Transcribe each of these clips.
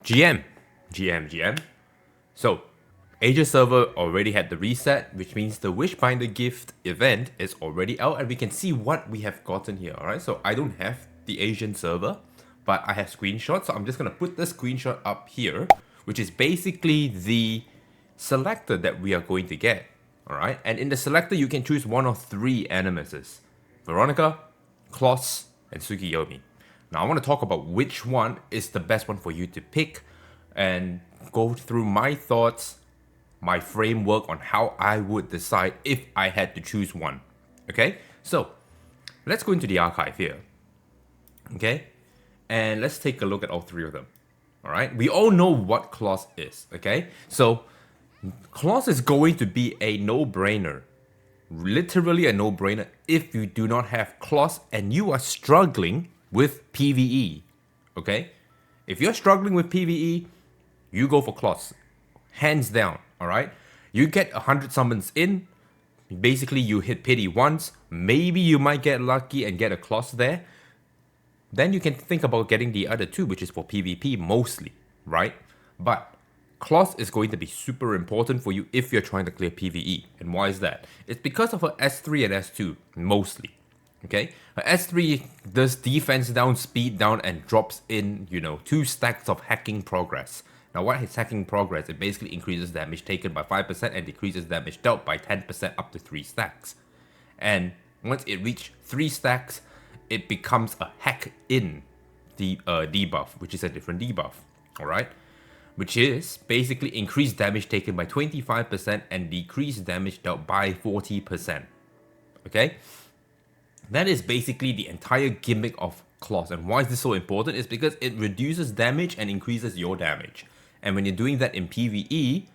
GM. So, Asia server already had the reset, which means the Wishbinder gift event is already out, and we can see what we have gotten here. Alright, so I don't have the Asian server, but I have screenshots, so I'm just gonna put the screenshot up here, which is basically the selector that we are going to get. Alright, and in the selector you can choose one of three animuses: Veronica, Claus, and Sukiomi. Now I want to talk about which one is the best one for you to pick and go through my thoughts, my framework on how I would decide if I had to choose one. Okay, so let's go into the archive here. Okay, and let's take a look at all three of them. All right, we all know what Claus is. Okay, so Claus is going to be a no-brainer, literally a no-brainer if you do not have Claus and you are struggling with PvE. Okay, if you're struggling with PvE, you go for Claus, hands down. All right, you get 100 summons in. Basically, you hit pity once. Maybe you might get lucky and get a Claus there. Then you can think about getting the other two, which is for PvP mostly, right? But Claus is going to be super important for you if you're trying to clear PvE. And why is that? It's because of her S3 and S2, mostly. Okay? Her S3 does defense down, speed down, and drops in, 2 stacks of hacking progress. Now, what is hacking progress? It basically increases damage taken by 5% and decreases damage dealt by 10% up to 3 stacks. And once it reaches 3 stacks, it becomes a hack in debuff, which is a different debuff. Alright? Which is basically increased damage taken by 25% and decreased damage dealt by 40%. Okay? That is basically the entire gimmick of Claus. And why is this so important? It's because it reduces damage and increases your damage. And when you're doing that in PvE,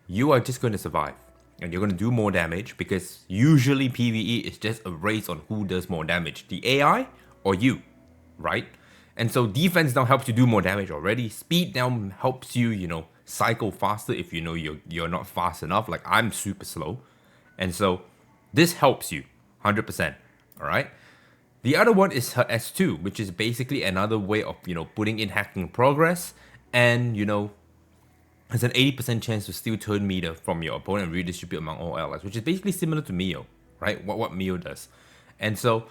you are just going to survive. And you're going to do more damage because usually PvE is just a race on who does more damage. The AI or you, right? And so defense down helps you do more damage already. Speed down helps you, cycle faster if you're not fast enough. Like I'm super slow. And so this helps you 100%. All right. The other one is her S2, which is basically another way of, putting in hacking progress and, has an 80% chance to steal turn meter from your opponent and redistribute among all allies, which is basically similar to Mio, right? What Mio does. And so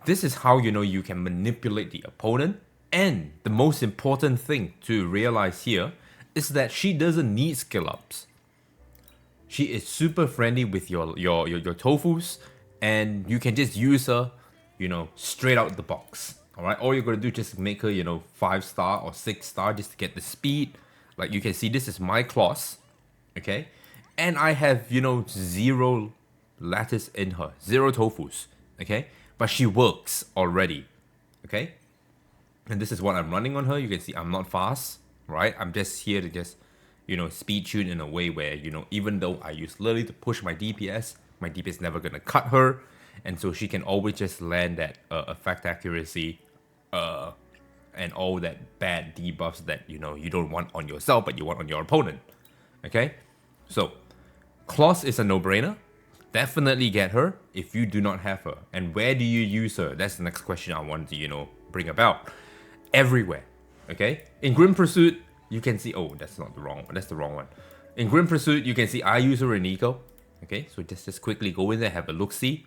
this is how you can manipulate the opponent. And the most important thing to realize here is that she doesn't need skill ups. She is super friendly with your tofus, and you can just use her, straight out the box. Alright, all you're gonna do is just make her, 5-star or 6-star just to get the speed. Like you can see, this is my Claus, okay? And I have, 0 lattice in her, 0 tofus, okay? But she works already, okay? And this is what I'm running on her. You can see I'm not fast, right? I'm just here to just, speed tune in a way where, even though I use Lily to push my DPS is never gonna cut her. And so she can always just land that effect accuracy, and all that bad debuffs that you don't want on yourself but you want on your opponent. Okay, so Claus is a no-brainer. Definitely get her if you do not have her. And where do you use her? That's the next question I want to bring about. Everywhere. Okay, in Grim Pursuit you can see, oh, that's not the wrong one, that's the wrong one. In Grim Pursuit you can see I use her in Eco. Okay, so just quickly go in there, have a look-see.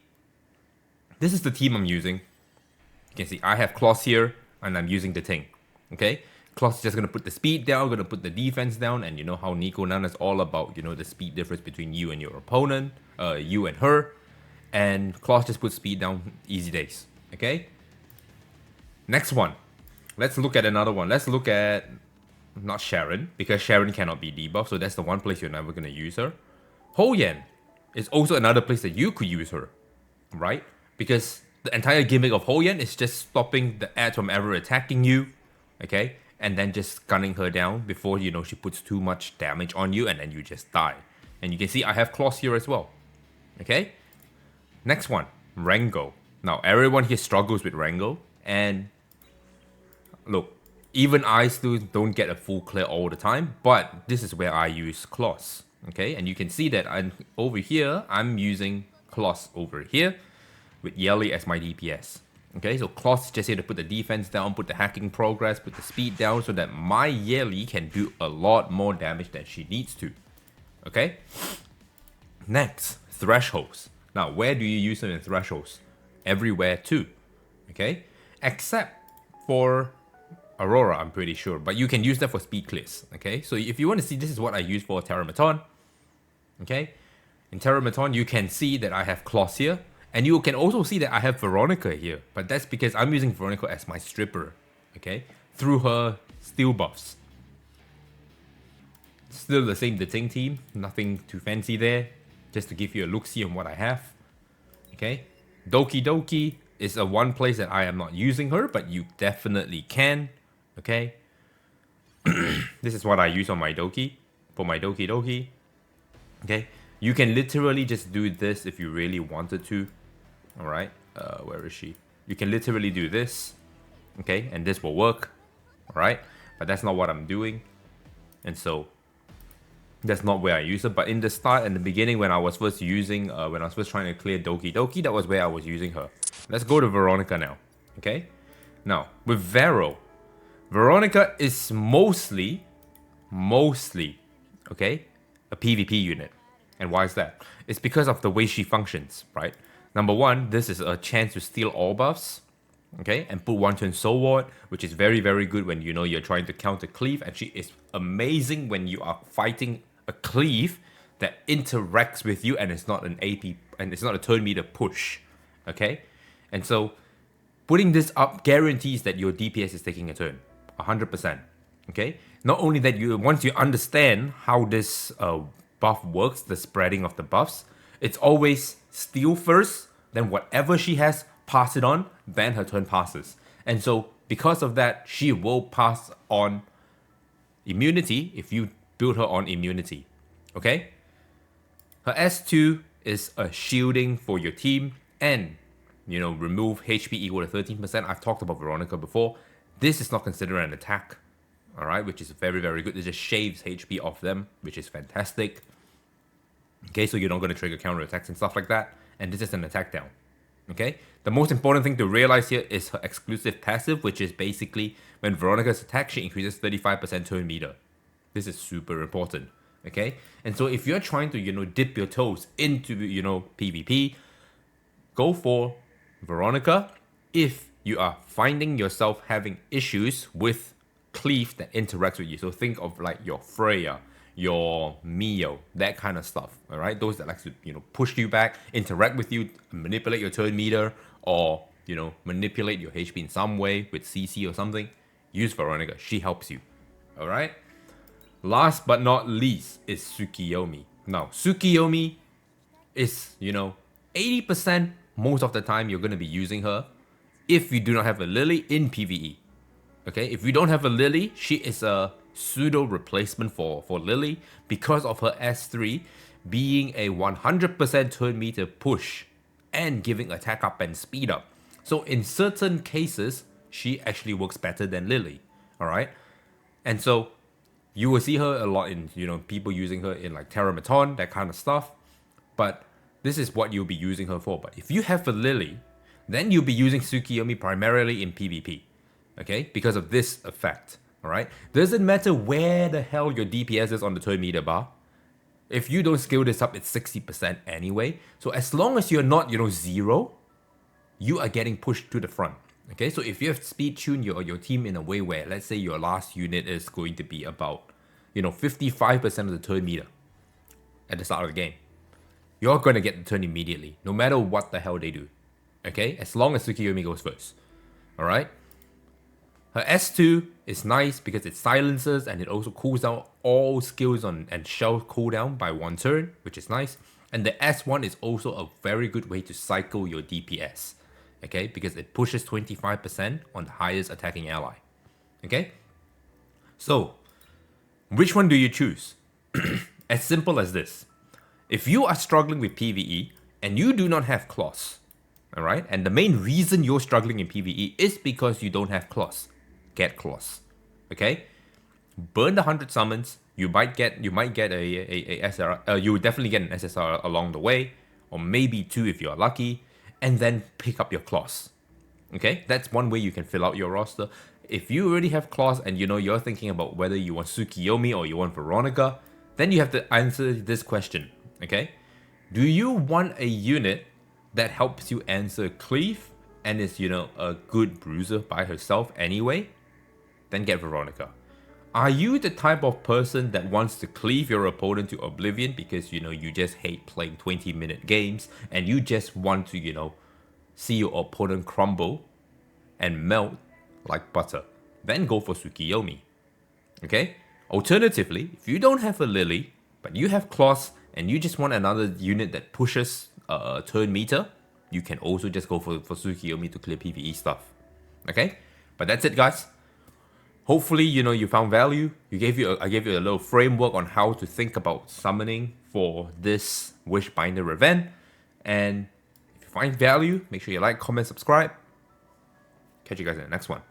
This is the team I'm using. You can see I have Claus here, and I'm using the thing. Okay? Claus is just going to put the speed down, going to put the defense down, and you know how Nico Nana is all about, the speed difference between you and your opponent, you and her. And Claus just puts speed down, easy days. Okay? Next one. Let's look at another one. Let's look at, not Sharon, because Sharon cannot be debuffed, so that's the one place you're never going to use her. Ho Yen is also another place that you could use her, right? Because the entire gimmick of Ho Yen is just stopping the ads from ever attacking you, okay? And then just gunning her down before, she puts too much damage on you and then you just die. And you can see I have Claus here as well, okay? Next one, Rango. Now, everyone here struggles with Rango. And look, even I still don't get a full clear all the time, but this is where I use Claus, okay? And you can see that over here, I'm using Claus over here with Yelly as my DPS. Okay, so Claus is just here to put the defense down, put the hacking progress, put the speed down so that my Yeli can do a lot more damage than she needs to. Okay? Next, thresholds. Now, where do you use them in thresholds? Everywhere too. Okay? Except for Aurora, I'm pretty sure. But you can use that for speed clears. Okay? So if you want to see, this is what I use for Terramaton. Okay? In Terramaton, you can see that I have Claus here. And you can also see that I have Veronica here. But that's because I'm using Veronica as my stripper. Okay? Through her steel buffs. Still the same Ting team. Nothing too fancy there. Just to give you a look-see on what I have. Okay? Doki Doki is a one place that I am not using her. But you definitely can. Okay? This is what I use on my Doki. For my Doki Doki. Okay? You can literally just do this if you really wanted to. Alright, where is she? You can literally do this, okay, and this will work, alright, but that's not what I'm doing, and so that's not where I use it. But in the start and the beginning, when I was first using, when I was first trying to clear Doki Doki, that was where I was using her. Let's go to Veronica now, okay? Now, with Veronica is mostly, okay, a PvP unit. And why is that? It's because of the way she functions, right? Number one, this is a chance to steal all buffs, okay, and put one turn Soul Ward, which is very, very good when you know you're trying to counter cleave, and she is amazing when you are fighting a cleave that interacts with you and it's not an AP and it's not a turn meter push, okay? And so putting this up guarantees that your DPS is taking a turn, 100%, okay? Not only that, once you understand how this buff works, the spreading of the buffs, it's always steal first, then whatever she has, pass it on, then her turn passes. And so, because of that, she will pass on immunity if you build her on immunity. Okay? Her S2 is a shielding for your team and, remove HP equal to 13%. I've talked about Veronica before. This is not considered an attack, alright, which is very, very good. It just shaves HP off them, which is fantastic. Okay, so you're not going to trigger counter attacks and stuff like that. And this is an attack down. Okay, the most important thing to realize here is her exclusive passive, which is basically when Veronica's attack, she increases 35% turn meter. This is super important. Okay, and so if you're trying to, dip your toes into, PvP, go for Veronica. If you are finding yourself having issues with cleave that interacts with you, so think of like your Freya, your Mio, that kind of stuff, all right? Those that like to, push you back, interact with you, manipulate your turn meter, or, manipulate your HP in some way with CC or something, use Veronica. She helps you, all right? Last but not least is Sukiomi. Now, Sukiomi is, 80% most of the time you're going to be using her if you do not have a Lily in PvE. Okay, if you don't have a Lily, she is a pseudo replacement for Lily because of her S3 being a 100% turn meter push and giving attack up and speed up. So in certain cases, she actually works better than Lily. Alright? And so you will see her a lot in, people using her in like Terramaton, that kind of stuff. But this is what you'll be using her for. But if you have a Lily, then you'll be using Sukiomi primarily in PvP. Okay? Because of this effect. Alright? Doesn't matter where the hell your DPS is on the turn meter bar. If you don't scale this up, it's 60% anyway. So as long as you're not, 0, you are getting pushed to the front. Okay? So if you have speed tuned your team in a way where, let's say your last unit is going to be about, 55% of the turn meter at the start of the game, you're going to get the turn immediately, no matter what the hell they do. Okay? As long as Sukiomi goes first. Alright? Her S2 is nice because it silences and it also cools down all skills and shell cooldown by 1 turn, which is nice. And the S1 is also a very good way to cycle your DPS, okay? Because it pushes 25% on the highest attacking ally, okay? So, which one do you choose? As simple as this. If you are struggling with PvE and you do not have Claus, alright? And the main reason you're struggling in PvE is because you don't have Claus. Get Claus, okay? Burn the 100 summons. You might get a SR. You will definitely get an SSR along the way, or maybe 2 if you are lucky, and then pick up your Claus, Okay, that's one way you can fill out your roster. If you already have Claus and you're thinking about whether you want Sukiomi or you want Veronica, then you have to answer this question. Okay, do you want a unit that helps you answer cleave and is a good bruiser by herself anyway? Then get Veronica. Are you the type of person that wants to cleave your opponent to oblivion because you just hate playing 20-minute games and you just want to see your opponent crumble and melt like butter? Then go for Sukiomi. Okay? Alternatively, if you don't have a Lily, but you have Claus and you just want another unit that pushes turn meter, you can also just go for Sukiomi to clear PvE stuff. Okay? But that's it, guys. Hopefully, you found value. I gave you a little framework on how to think about summoning for this Wishbinder event. And if you find value, make sure you like, comment, subscribe. Catch you guys in the next one.